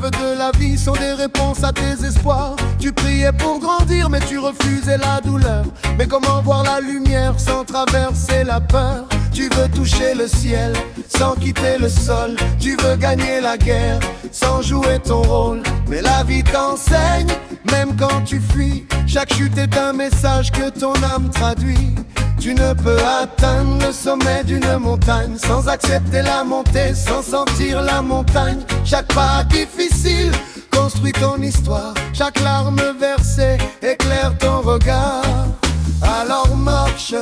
épreuves de la vie sont des réponses à tes espoirs. Tu priais pour grandir mais tu refusais la douleur. Mais comment voir la lumière sans traverser la peur? Tu veux toucher le ciel sans quitter le sol. Tu veux gagner la guerre sans jouer ton rôle. Mais la vie t'enseigne, même quand tu fuis. Chaque chute est un message que ton âme traduit. Tu ne peux atteindre le sommet d'une montagne sans accepter la montée, sans sentir la montagne. Chaque pas difficile construit ton histoire. Chaque larme versée éclaire ton regard. Alors marche,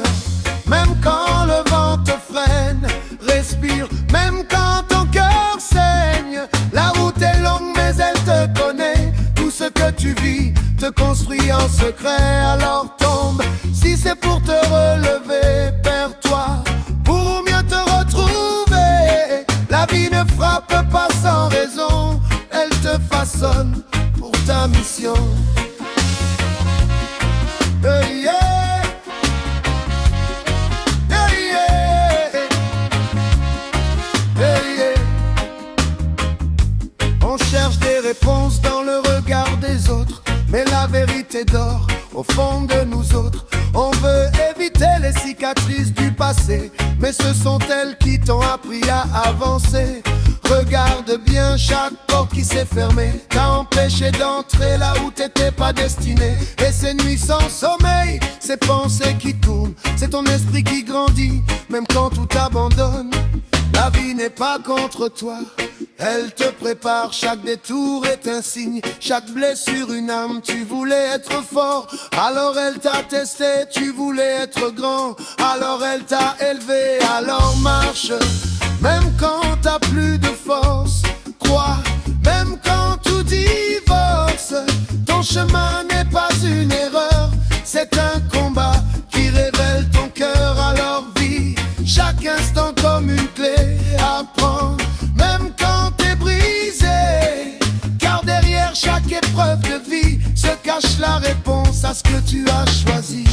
même quand le vent te freine. Respire, même quand ton cœur saigne. La route est longue mais elle te connaît. Tout ce que tu vis te construit en secret. Alors tombe, si c'est pour te relever. Perds-toi pour mieux te retrouver. La vie ne frappe pas sans raison. Elle te façonne pour ta mission. Yeah. On cherche des réponses dans le regard des autres, mais la vérité dort au fond de nous autres. On veut éviter les cicatrices du passé, mais ce sont elles qui t'ont appris à avancer. Regarde bien chaque porte qui s'est fermée, t'a empêché d'entrer là où t'étais pas destiné. Et ces nuits sans sommeil, ces pensées qui tournent, c'est ton esprit qui grandit, même quand tout abandonne. La vie n'est pas contre toi, elle te prépare. Chaque détour est un signe, chaque blessure une âme. Tu voulais être fort, alors elle t'a testé. Tu voulais être grand, alors elle t'a élevé. Alors marche, même quand t'as plus de force. Crois, même quand tout divorce. Ton chemin n'est pas une erreur, c'est un combat qui révèle ton cœur. Alors vis chaque instant comme une clé à prendre, même quand t'es brisé. Car derrière chaque épreuve de vie se cache la réponse à ce que tu as choisi.